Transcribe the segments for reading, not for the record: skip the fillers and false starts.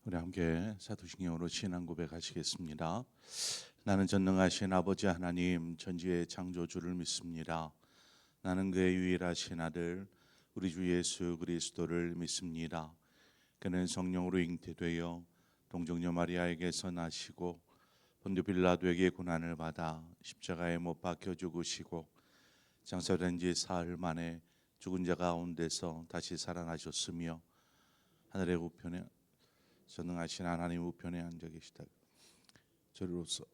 우리 함께 사도신경으로 신앙 고백하시겠습니다. 나는 전능하신 아버지 하나님 전지의 창조주를 믿습니다. 나는 그의 유일하신 아들 우리 주 예수 그리스도를 믿습니다. 그는 성령으로 잉태되어 동정녀 마리아에게서 나시고 본디오 빌라도에게 고난을 받아 십자가에 못 박혀 죽으시고 장사된 지 사흘 만에 죽은 자 가운데서 다시 살아나셨으며 하늘의 우편에 전능하신 하나님 우편에 앉아 계시다. 저로서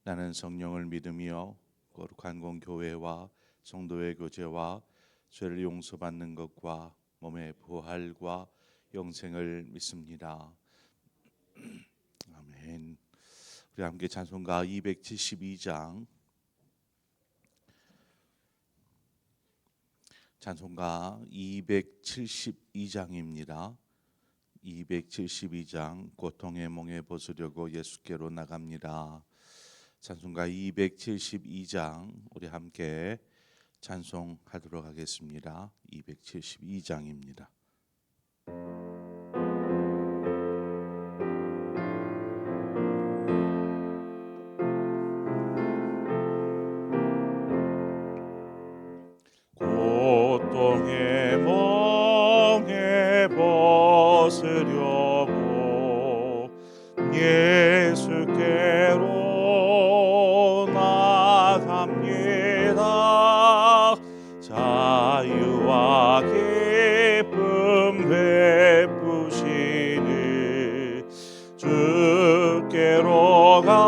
나는 성령을 믿으며 거룩한 공교회와 성도의 교제와 죄를 용서받는 것과 몸의 부활과 영생을 믿습니다. 아멘. 우리 함께 찬송가 272장 찬송가 272장입니다. 272장 고통의 몽에 벗으려고 예수께로 나갑니다. 찬송가 272장 우리 함께 찬송하도록 하겠습니다. 272장입니다. 고통의 몽에 벗으려고 예수께로 나갑니다. 자유와 기쁨 베푸시는 주께로 갑니다.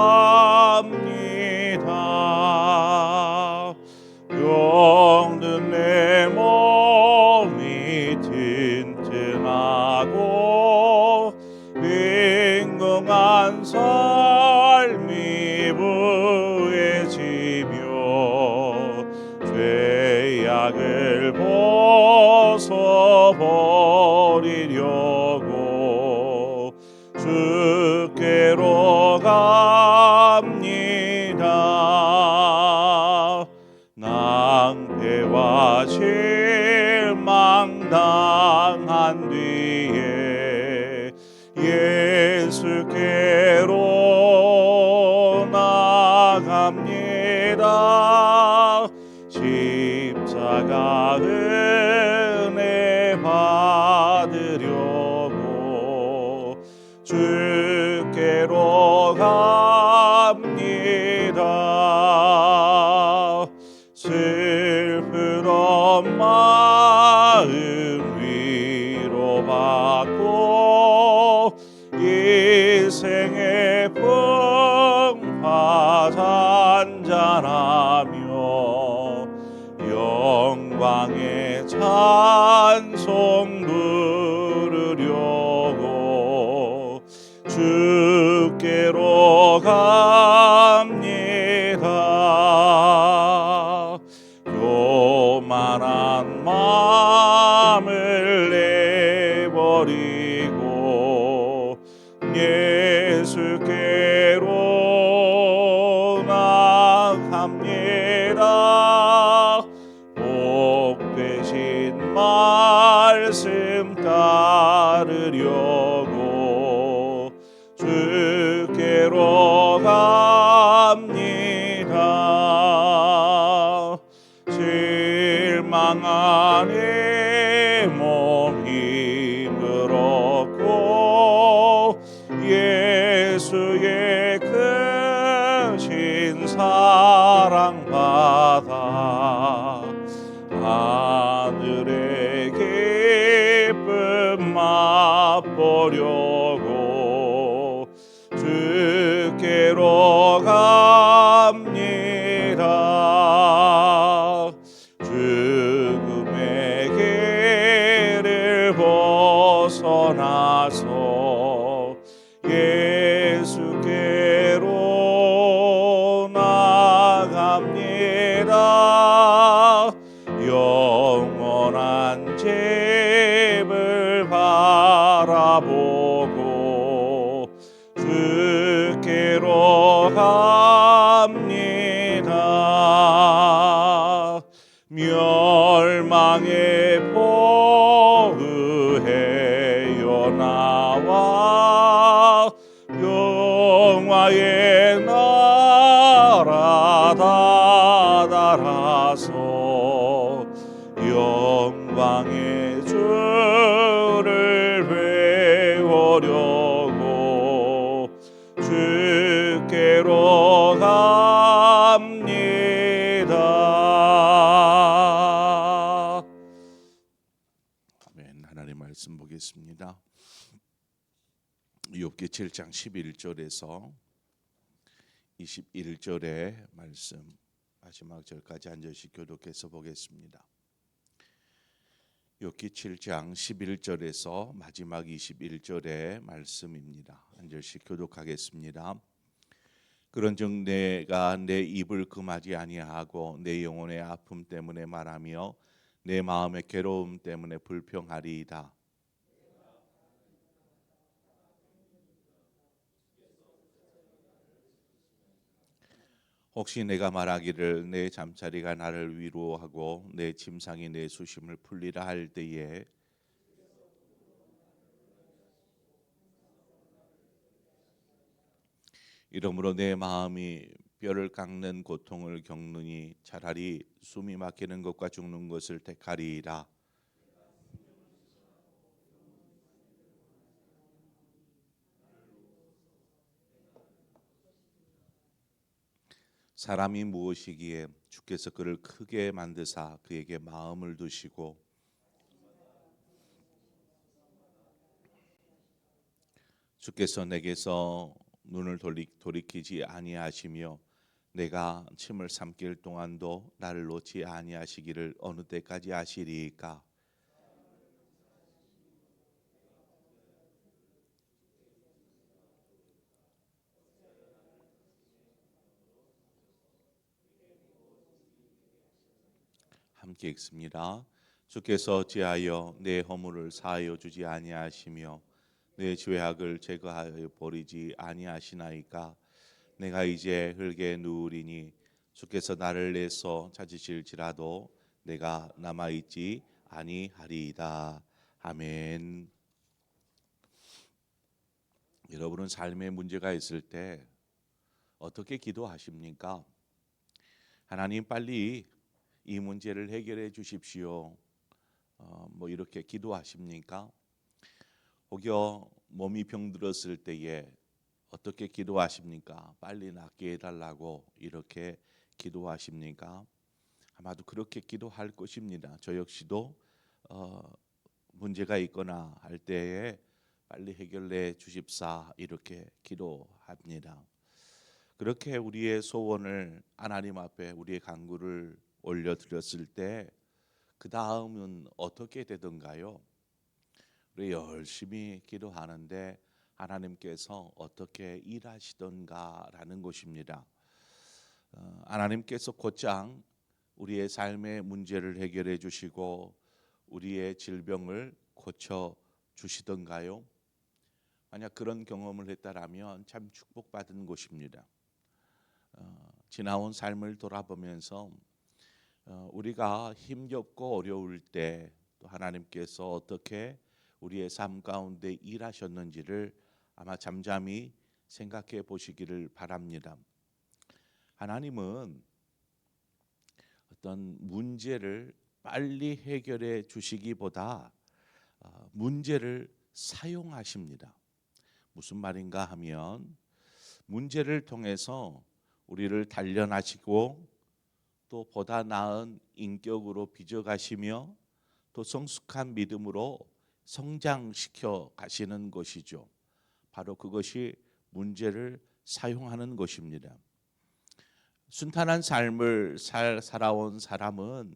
병든 내 몸이 튼튼하고 빈궁한 삶이 부해지며 죄악을 벗어버리려고 주께로 갑니다. 낭패와 실망 당한 뒤에 예수께로 나갑니다. 십자가 은혜 받으려고 주께로 갑니다. 슬프던 마음 위로받고 인생의 풍파 잔잔하며 영광의 찬송 부르려고 주께로 갑니다. 교만한 마음을 내버리고 예수께로 나갑니다. 복 되신 말씀 따르려고 주께로 갑니다. 실망한 내 몸 힘들었고 예수의 크신 사랑 받아 하늘의 기쁨 맛보려고 주께로 갑니다. 죽음의 길을 벗어나서 예수께로 나갑니다. 영원한 집을 바라보고 주께로 갑니다. 멸망의 포 나와 영화의 나라 다다라서 영광의 주를 배우려고 주께로 갑니다. 아멘. 하나님 말씀 보겠습니다. 욥기 7장 11절에서 21절의 말씀 마지막 절까지 한 절씩 교독해서 보겠습니다. 욥기 7장 11절에서 마지막 21절의 말씀입니다. 한 절씩 교독하겠습니다. 그런즉 내가 내 입을 금하지 아니하고 내 영혼의 아픔 때문에 말하며 내 마음의 괴로움 때문에 불평하리이다. 혹시 내가 말하기를 내 잠자리가 나를 위로하고 내 침상이 내 수심을 풀리라 할 때에 이러므로 내 마음이 뼈를 깎는 고통을 겪느니 차라리 숨이 막히는 것과 죽는 것을 택하리이다. 사람이 무엇이기에 주께서 그를 크게 만드사 그에게 마음을 두시고 주께서 내게서 눈을 돌이키지 아니하시며 내가 침을 삼킬 동안도 나를 놓지 아니하시기를 어느 때까지 하시리이까. 함께 읽습니다. 주께서 어찌하여 내 허물을 사하여 주지 아니하시며 내 죄악을 제거하여 버리지 아니하시나이까. 내가 이제 흙에 누우리니 주께서 나를 내서 찾으실지라도 내가 남아 있지 아니하리이다. 아멘. 여러분은 삶에 문제가 있을 때 어떻게 기도하십니까? 하나님 빨리 이 문제를 해결해 주십시오. 이렇게 기도하십니까? 혹여 몸이 병들었을 때에 어떻게 기도하십니까? 빨리 낫게 해달라고 이렇게 기도하십니까? 아마도 그렇게 기도할 것입니다. 저 역시도 문제가 있거나 할 때에 빨리 해결해 주십사 이렇게 기도합니다. 그렇게 우리의 소원을 하나님 앞에 우리의 간구를 올려드렸을 때 그 다음은 어떻게 되던가요? 우리 열심히 기도하는데 하나님께서 어떻게 일하시던가라는 것입니다. 하나님께서 곧장 우리의 삶의 문제를 해결해 주시고 우리의 질병을 고쳐 주시던가요? 만약 그런 경험을 했다라면 참 축복받은 것입니다. 지나온 삶을 돌아보면서 우리가 힘겹고 어려울 때 또 하나님께서 어떻게 우리의 삶 가운데 일하셨는지를 아마 잠잠히 생각해 보시기를 바랍니다. 하나님은 어떤 문제를 빨리 해결해 주시기보다 문제를 사용하십니다. 무슨 말인가 하면 문제를 통해서 우리를 단련하시고 또 보다 나은 인격으로 빚어가시며 또 성숙한 믿음으로 성장시켜 가시는 것이죠. 바로 그것이 문제를 사용하는 것입니다. 순탄한 삶을 살아온 사람은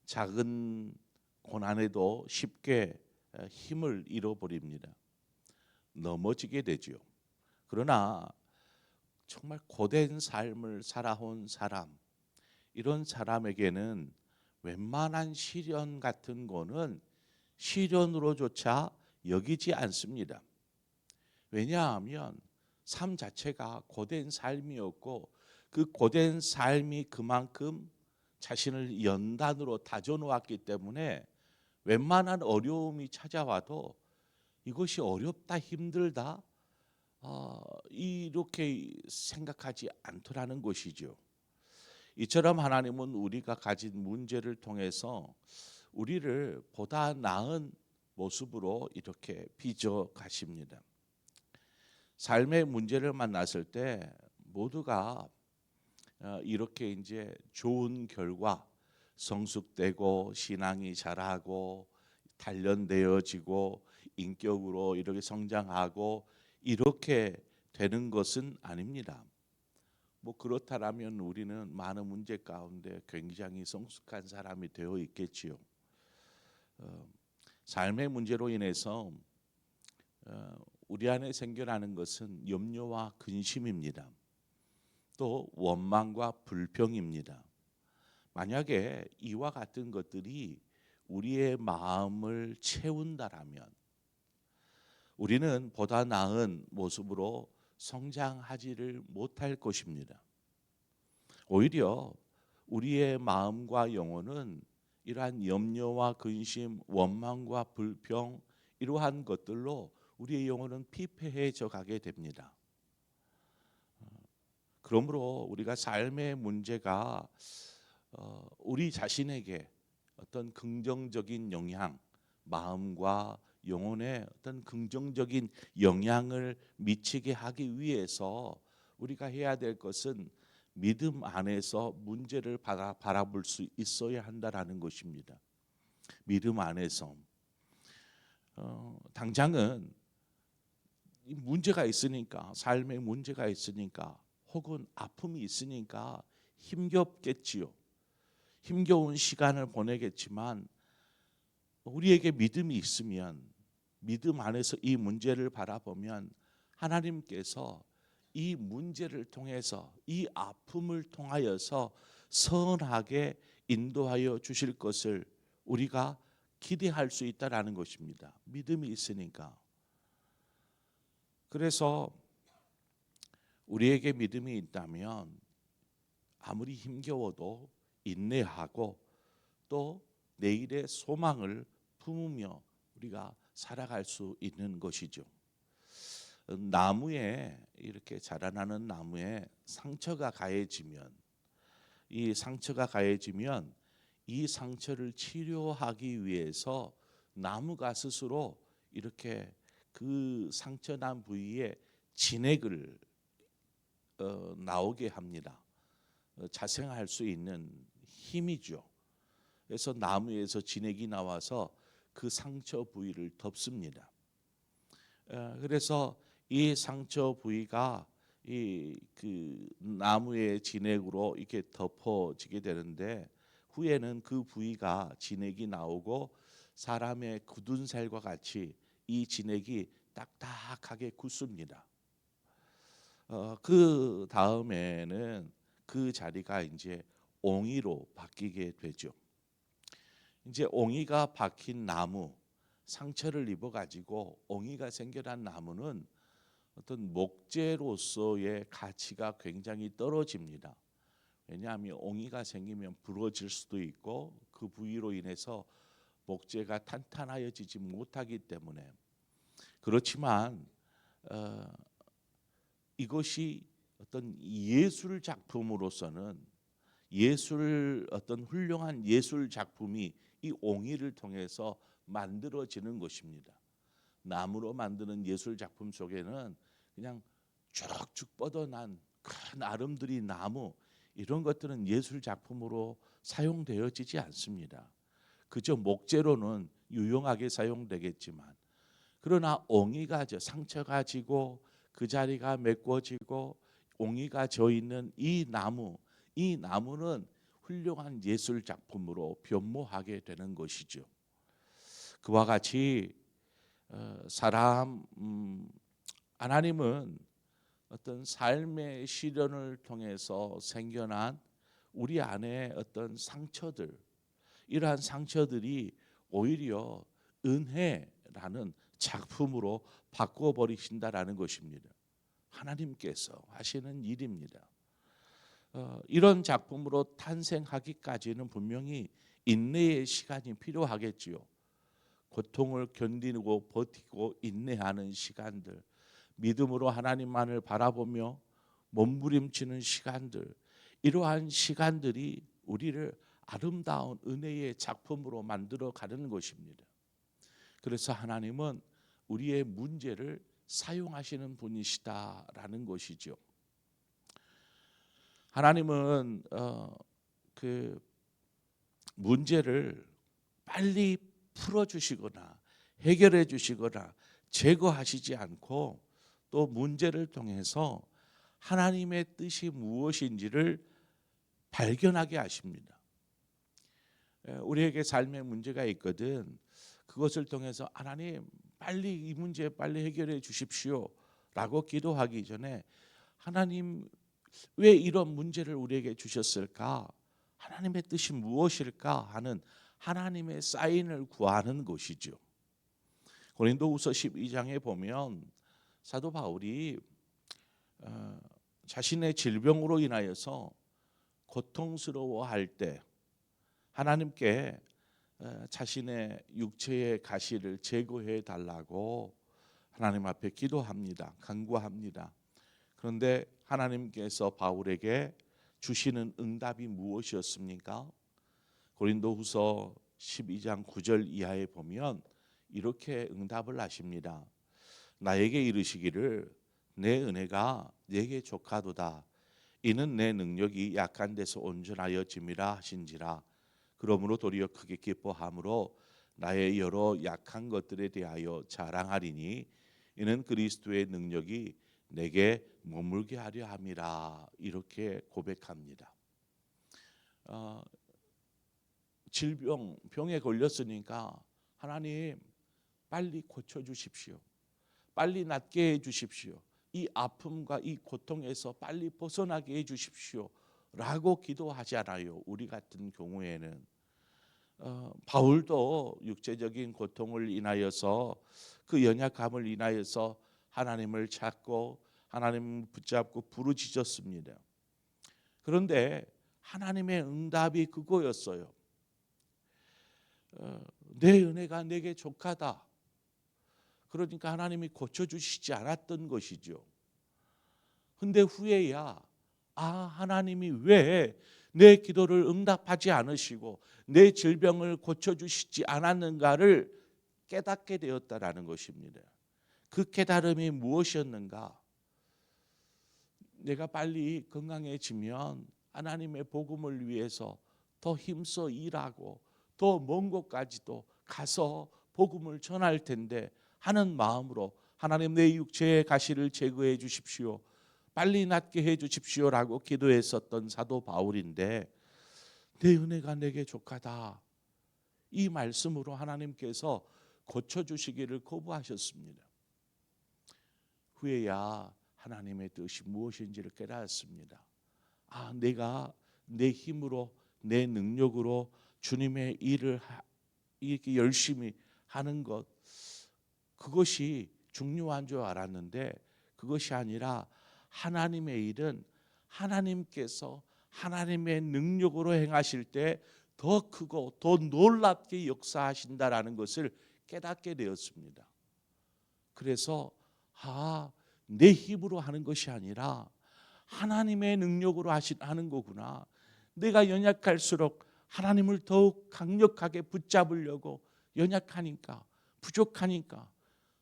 작은 고난에도 쉽게 힘을 잃어버립니다. 넘어지게 되죠. 그러나 정말 고된 삶을 살아온 사람, 이런 사람에게는 웬만한 시련 같은 거는 시련으로조차 여기지 않습니다. 왜냐하면 삶 자체가 고된 삶이었고 그 고된 삶이 그만큼 자신을 연단으로 다져놓았기 때문에 웬만한 어려움이 찾아와도 이것이 어렵다, 힘들다, 이렇게 생각하지 않더라는 것이죠. 이처럼 하나님은 우리가 가진 문제를 통해서 우리를 보다 나은 모습으로 이렇게 빚어 가십니다. 삶의 문제를 만났을 때 모두가 이렇게 이제 좋은 결과, 성숙되고 신앙이 자라고 단련되어지고 인격으로 이렇게 성장하고 이렇게 되는 것은 아닙니다. 뭐 그렇다라면 우리는 많은 문제 가운데 굉장히 성숙한 사람이 되어 있겠지요. 삶의 문제로 인해서 우리 안에 생겨나는 것은 염려와 근심입니다. 또 원망과 불평입니다. 만약에 이와 같은 것들이 우리의 마음을 채운다라면 우리는 보다 나은 모습으로 성장하지를 못할 것입니다. 오히려 우리의 마음과 영혼은 이러한 염려와 근심, 원망과 불평 이러한 것들로 우리의 영혼은 피폐해져 가게 됩니다. 그러므로 우리가 삶의 문제가 우리 자신에게 어떤 긍정적인 영향, 마음과 영혼에 어떤 긍정적인 영향을 미치게 하기 위해서 우리가 해야 될 것은 믿음 안에서 문제를 바라볼 수 있어야 한다라는 것입니다. 믿음 안에서 당장은 문제가 있으니까, 삶에 문제가 있으니까, 혹은 아픔이 있으니까 힘겹겠지요. 힘겨운 시간을 보내겠지만 우리에게 믿음이 있으면, 믿음 안에서 이 문제를 바라보면 하나님께서 이 문제를 통해서, 이 아픔을 통하여서 선하게 인도하여 주실 것을 우리가 기대할 수 있다라는 것입니다. 믿음이 있으니까. 그래서 우리에게 믿음이 있다면 아무리 힘겨워도 인내하고 또 내일의 소망을 품으며 우리가 살아갈 수 있는 것이죠. 나무에, 이렇게 자라나는 나무에 상처가 가해지면, 이 상처가 가해지면 이 상처를 치료하기 위해서 나무가 스스로 이렇게 그 상처난 부위에 진액을 나오게 합니다. 자생할 수 있는 힘이죠. 그래서 나무에서 진액이 나와서 그 상처 부위를 덮습니다. 그래서 이 상처 부위가 이 그 나무의 진액으로 이렇게 덮어지게 되는데, 후에는 그 부위가 진액이 나오고 사람의 굳은 살과 같이 이 진액이 딱딱하게 굳습니다. 그 다음에는 그 자리가 이제 옹이로 바뀌게 되죠. 이제 옹이가 박힌 나무, 상처를 입어 가지고 옹이가 생겨난 나무는 어떤 목재로서의 가치가 굉장히 떨어집니다. 왜냐하면 옹이가 생기면 부러질 수도 있고 그 부위로 인해서 목재가 탄탄하여지지 못하기 때문에. 그렇지만 이것이 어떤 예술 작품으로서는, 어떤 훌륭한 예술 작품이 이 옹이를 통해서 만들어지는 것입니다. 나무로 만드는 예술 작품 속에는 그냥 쭉쭉 뻗어난 큰 아름드리 나무, 이런 것들은 예술 작품으로 사용되어지지 않습니다. 그저 목재로는 유용하게 사용되겠지만, 그러나 옹이가 상처가 지고 그 자리가 메꿔지고 옹이가 져 있는 이 나무는 훌륭한 예술 작품으로 변모하게 되는 것이죠. 그와 같이 하나님은 어떤 삶의 시련을 통해서 생겨난 우리 안에 어떤 상처들, 이러한 상처들이 오히려 은혜라는 작품으로 바꿔버리신다라는 것입니다. 하나님께서 하시는 일입니다. 이런 작품으로 탄생하기까지는 분명히 인내의 시간이 필요하겠지요. 고통을 견디고 버티고 인내하는 시간들, 믿음으로 하나님만을 바라보며 몸부림치는 시간들, 이러한 시간들이 우리를 아름다운 은혜의 작품으로 만들어 가는 것입니다. 그래서 하나님은 우리의 문제를 사용하시는 분이시다라는 것이죠. 하나님은 그 문제를 빨리 풀어주시거나 해결해 주시거나 제거하시지 않고 또 문제를 통해서 하나님의 뜻이 무엇인지를 발견하게 하십니다. 우리에게 삶의 문제가 있거든. 그것을 통해서 하나님 빨리 이 문제 빨리 해결해 주십시오 라고 기도하기 전에 하나님 왜 이런 문제를 우리에게 주셨을까? 하나님의 뜻이 무엇일까? 하는 하나님의 사인을 구하는 것이죠. 고린도후서 12장에 보면 사도 바울이 자신의 질병으로 인하여서 고통스러워할 때 하나님께 자신의 육체의 가시를 제거해 달라고 하나님 앞에 기도합니다. 간구합니다. 그런데 하나님께서 바울에게 주시는 응답이 무엇이었습니까? 고린도후서 12장 9절 이하에 보면 이렇게 응답을 하십니다. 나에게 이르시기를 내 은혜가 네게 족하도다. 이는 내 능력이 약한 데서 온전하여 짐이라 하신지라. 그러므로 도리어 크게 기뻐함으로 나의 여러 약한 것들에 대하여 자랑하리니 이는 그리스도의 능력이 내게 머물게 하려 함이라. 이렇게 고백합니다. 병에 걸렸으니까 하나님 빨리 고쳐주십시오. 빨리 낫게 해주십시오. 이 아픔과 이 고통에서 빨리 벗어나게 해주십시오 라고 기도하잖아요. 우리 같은 경우에는 바울도 육체적인 고통을 인하여서 그 연약함을 인하여서 하나님을 찾고 하나님을 붙잡고 부르짖었습니다. 그런데 하나님의 응답이 그거였어요. 내 은혜가 내게 족하다. 그러니까 하나님이 고쳐주시지 않았던 것이죠. 근데 후에야 하나님이 왜 내 기도를 응답하지 않으시고 내 질병을 고쳐주시지 않았는가를 깨닫게 되었다라는 것입니다. 그 깨달음이 무엇이었는가? 내가 빨리 건강해지면 하나님의 복음을 위해서 더 힘써 일하고 더 먼 곳까지도 가서 복음을 전할 텐데 하는 마음으로 하나님 내 육체의 가시를 제거해 주십시오. 빨리 낫게 해 주십시오라고 기도했었던 사도 바울인데 내 은혜가 내게 족하다. 이 말씀으로 하나님께서 고쳐주시기를 거부하셨습니다. 후에야 하나님의 뜻이 무엇인지를 깨달았습니다. 내가 내 힘으로 내 능력으로 주님의 일을 이렇게 열심히 하는 것 그것이 중요한 줄 알았는데 그것이 아니라 하나님의 일은 하나님께서 하나님의 능력으로 행하실 때 더 크고 더 놀랍게 역사하신다라는 것을 깨닫게 되었습니다. 그래서 내 힘으로 하는 것이 아니라 하나님의 능력으로 하는 거구나. 내가 연약할수록 하나님을 더욱 강력하게 붙잡으려고 연약하니까 부족하니까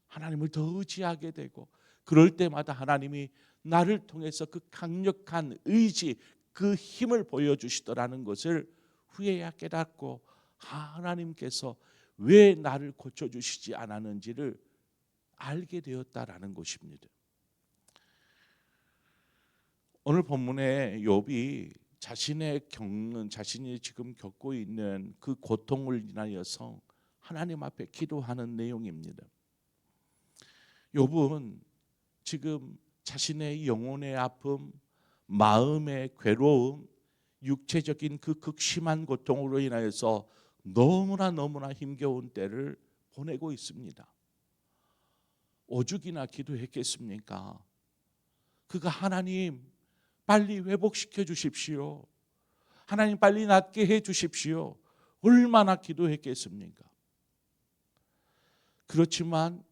하나님을 더 의지하게 되고 그럴 때마다 하나님이 나를 통해서 그 강력한 의지 그 힘을 보여주시더라는 것을 후에야 깨닫고 하나님께서 왜 나를 고쳐주시지 않았는지를 알게 되었다라는 것입니다. 오늘 본문에 욥이 자신이 지금 겪고 있는 그 고통을 인하여서 하나님 앞에 기도하는 내용입니다. 욥은 지금 자신의 영혼의 아픔, 마음의 괴로움, 육체적인 그 극심한 고통으로 인하여서 너무나 힘겨운 때를 보내고 있습니다. 오죽이나 기도했겠습니까? 그가 하나님 빨리 회복시켜 주십시오. 하나님 빨리 낫게 해 주십시오. 얼마나 기도했겠습니까? 그렇지만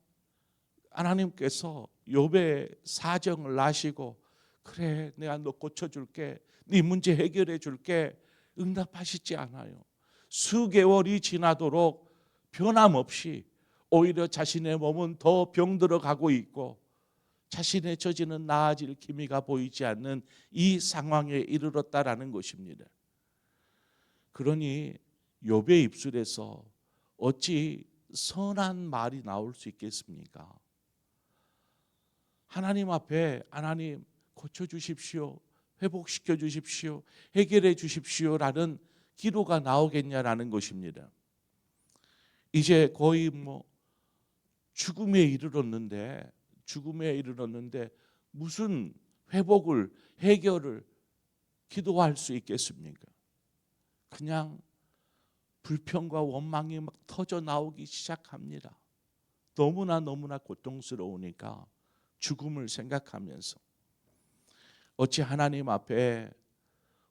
하나님께서 욥의 사정을 아시고 그래 내가 너 고쳐줄게, 네 문제 해결해 줄게 응답하시지 않아요. 수개월이 지나도록 변함없이 오히려 자신의 몸은 더 병들어 가고 있고 자신의 처지는 나아질 기미가 보이지 않는 이 상황에 이르렀다라는 것입니다. 그러니 욥의 입술에서 어찌 선한 말이 나올 수 있겠습니까? 하나님 앞에 하나님 고쳐주십시오, 회복시켜 주십시오, 해결해 주십시오라는 기도가 나오겠냐라는 것입니다. 이제 거의 죽음에 이르렀는데 무슨 회복을 해결을 기도할 수 있겠습니까? 그냥 불평과 원망이 막 터져 나오기 시작합니다. 너무나 고통스러우니까 죽음을 생각하면서 어찌 하나님 앞에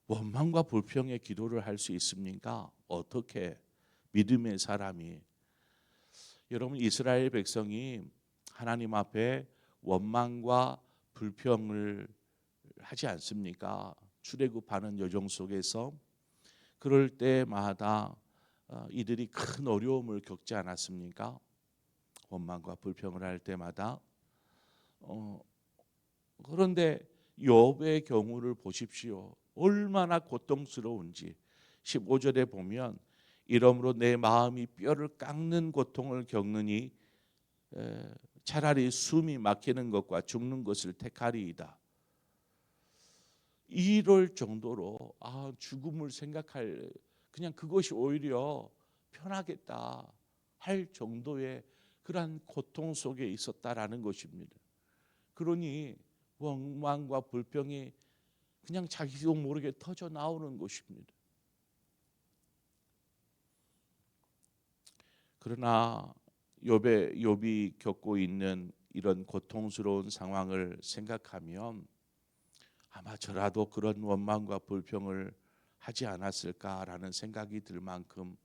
원망과 불평의 기도를 할 수 있습니까? 어떻게 믿음의 사람이, 여러분 이스라엘 백성이 하나님 앞에 원망과 불평을 하지 않습니까? 출애굽하는 여정 속에서 그럴 때마다 이들이 큰 어려움을 겪지 않았습니까? 원망과 불평을 할 때마다. 그런데 욥의 경우를 보십시오. 얼마나 고통스러운지. 15절에 보면 이러므로 내 마음이 뼈를 깎는 고통을 겪느니 차라리 숨이 막히는 것과 죽는 것을 택하리이다. 이럴 정도로 죽음을 생각할, 그냥 그것이 오히려 편하겠다 할 정도의 그러한 고통 속에 있었다라는 것입니다. 그러니 원망과 불평이 그냥 자기도 모르게 터져 나오는 것입니다. 그러나 욥이 겪고 있는 이런 고통스러운 상황을 생각하면 아마 저라도 그런 원망과 불평을 하지 않았을까라는 생각이 들 만큼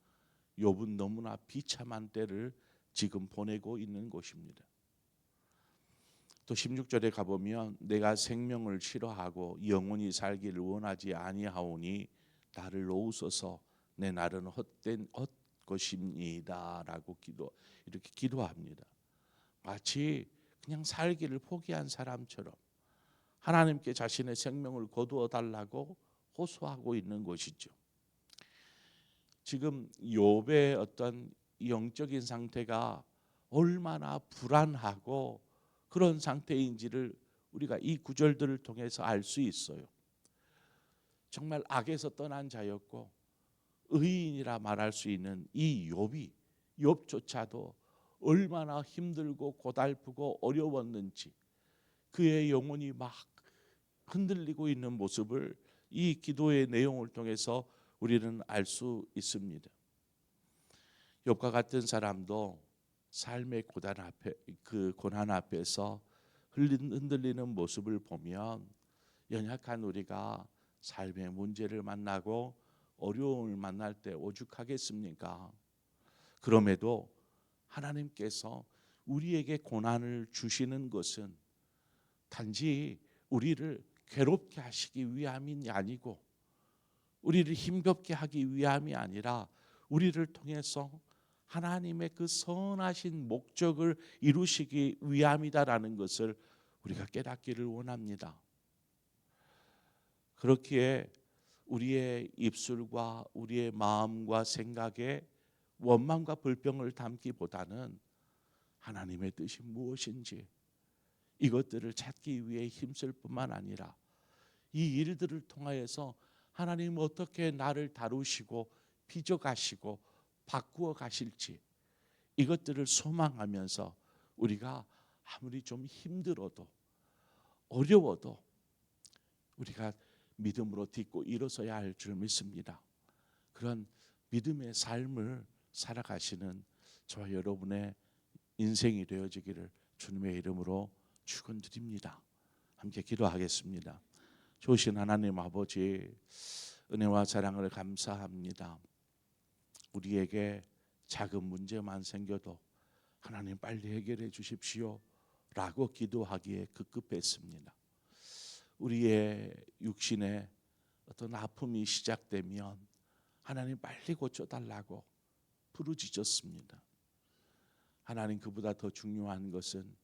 욥은 너무나 비참한 때를 지금 보내고 있는 것입니다. 또 16절에 가보면 내가 생명을 싫어하고 영원히 살기를 원하지 아니하오니 나를 놓으소서 내 날은 헛된 헛것입니다라고 이렇게 기도합니다. 마치 그냥 살기를 포기한 사람처럼 하나님께 자신의 생명을 거두어 달라고 호소하고 있는 것이죠. 지금 욥의 어떤 영적인 상태가 얼마나 불안하고 그런 상태인지를 우리가 이 구절들을 통해서 알 수 있어요. 정말 악에서 떠난 자였고 의인이라 말할 수 있는 이 욥조차도 얼마나 힘들고 고달프고 어려웠는지 그의 영혼이 막 흔들리고 있는 모습을 이 기도의 내용을 통해서 우리는 알 수 있습니다. 욥과 같은 사람도 삶의 고난 앞에서 흔들리는 모습을 보면 연약한 우리가 삶의 문제를 만나고 어려움을 만날 때 오죽하겠습니까? 그럼에도 하나님께서 우리에게 고난을 주시는 것은 단지 우리를 괴롭게 하시기 위함이 아니고 우리를 힘겹게 하기 위함이 아니라 우리를 통해서 하나님의 그 선하신 목적을 이루시기 위함이다라는 것을 우리가 깨닫기를 원합니다. 그렇기에 우리의 입술과 우리의 마음과 생각에 원망과 불평을 담기보다는 하나님의 뜻이 무엇인지 이것들을 찾기 위해 힘쓸 뿐만 아니라 이 일들을 통하여서 하나님 어떻게 나를 다루시고 빚어가시고 바꾸어 가실지 이것들을 소망하면서 우리가 아무리 좀 힘들어도 어려워도 우리가 믿음으로 딛고 일어서야 할 줄 믿습니다. 그런 믿음의 삶을 살아가시는 저와 여러분의 인생이 되어지기를 주님의 이름으로 축원드립니다. 함께 기도하겠습니다. 좋으신 하나님 아버지, 은혜와 사랑을 감사합니다. 우리에게 작은 문제만 생겨도 하나님 빨리 해결해 주십시오 라고 기도하기에 급급했습니다. 우리의 육신에 어떤 아픔이 시작되면 하나님 빨리 고쳐달라고 부르짖었습니다. 하나님 그보다 더 중요한 것은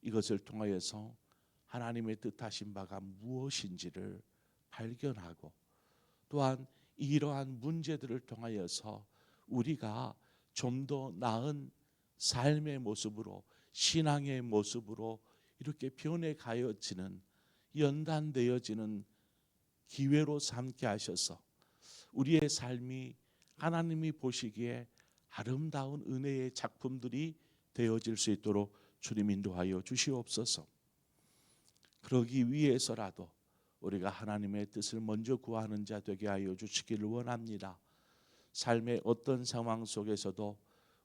이것을 통하여서 하나님의 뜻하신 바가 무엇인지를 발견하고 또한 이러한 문제들을 통하여서 우리가 좀 더 나은 삶의 모습으로 신앙의 모습으로 이렇게 변해가여지는 연단되어지는 기회로 삼게 하셔서 우리의 삶이 하나님이 보시기에 아름다운 은혜의 작품들이 되어질 수 있도록 주님 인도하여 주시옵소서. 그러기 위해서라도 우리가 하나님의 뜻을 먼저 구하는 자 되게 하여 주시기를 원합니다. 삶의 어떤 상황 속에서도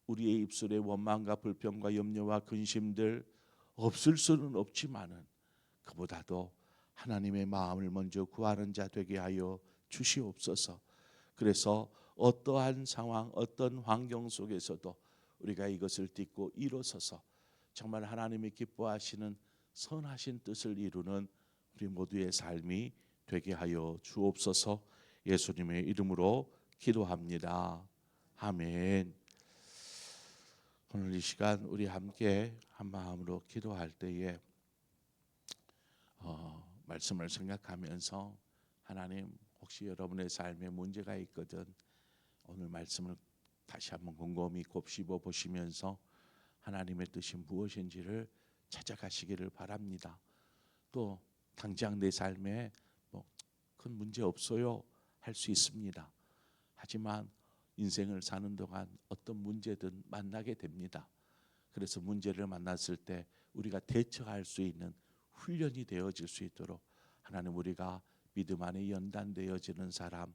우리의 입술에 원망과 불평과 염려와 근심들 없을 수는 없지만은 그보다도 하나님의 마음을 먼저 구하는 자 되게 하여 주시옵소서. 그래서 어떠한 상황, 어떤 환경 속에서도 우리가 이것을 딛고 일어서서 정말 하나님이 기뻐하시는 선하신 뜻을 이루는 우리 모두의 삶이 되게 하여 주옵소서. 예수님의 이름으로 기도합니다. 아멘. 오늘 이 시간 우리 함께 한 마음으로 기도할 때에 말씀을 생각하면서 하나님, 혹시 여러분의 삶에 문제가 있거든 오늘 말씀을 다시 한번 곰곰이 곱씹어 보시면서 하나님의 뜻이 무엇인지를 찾아가시기를 바랍니다. 또 당장 내 삶에 큰 문제 없어요 할 수 있습니다. 하지만 인생을 사는 동안 어떤 문제든 만나게 됩니다. 그래서 문제를 만났을 때 우리가 대처할 수 있는 훈련이 되어질 수 있도록 하나님, 우리가 믿음 안에 연단되어지는 사람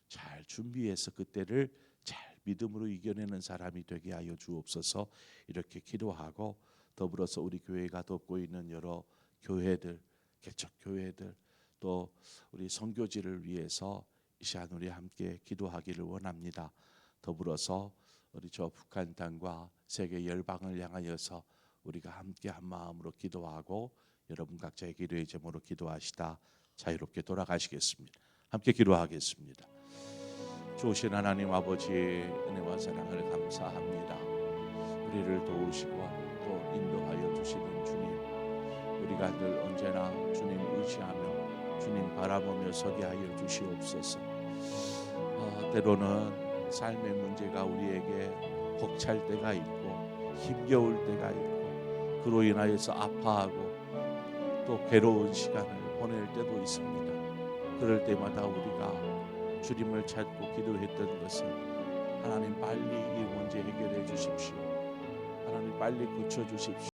잘 준비해서 그때를 잘 믿음으로 이겨내는 사람이 되게 하여 주옵소서. 이렇게 기도하고 더불어서 우리 교회가 돕고 있는 여러 교회들, 개척 교회들, 또 우리 선교지를 위해서 이 시간 우리 함께 기도하기를 원합니다. 더불어서 우리 저 북한 땅과 세계 열방을 향하여서 우리가 함께 한 마음으로 기도하고 여러분 각자의 기도의 제목으로 기도하시다 자유롭게 돌아가시겠습니다. 함께 기도하겠습니다. 좋으신 하나님 아버지, 은혜와 사랑을 감사합니다. 우리를 도우시고 또 인도하여 주시는 주님, 우리가 늘 언제나 주님 의지하며 주님 바라보며 서게 하여 주시옵소서. 때로는 삶의 문제가 우리에게 벅찰 때가 있고 힘겨울 때가 있고 그로 인하여서 아파하고 또 괴로운 시간을 보낼 때도 있습니다. 그럴 때마다 우리가 주님을 찾고 기도했던 것은 하나님 빨리 이 문제 해결해 주십시오. 하나님 빨리 고쳐 주십시오.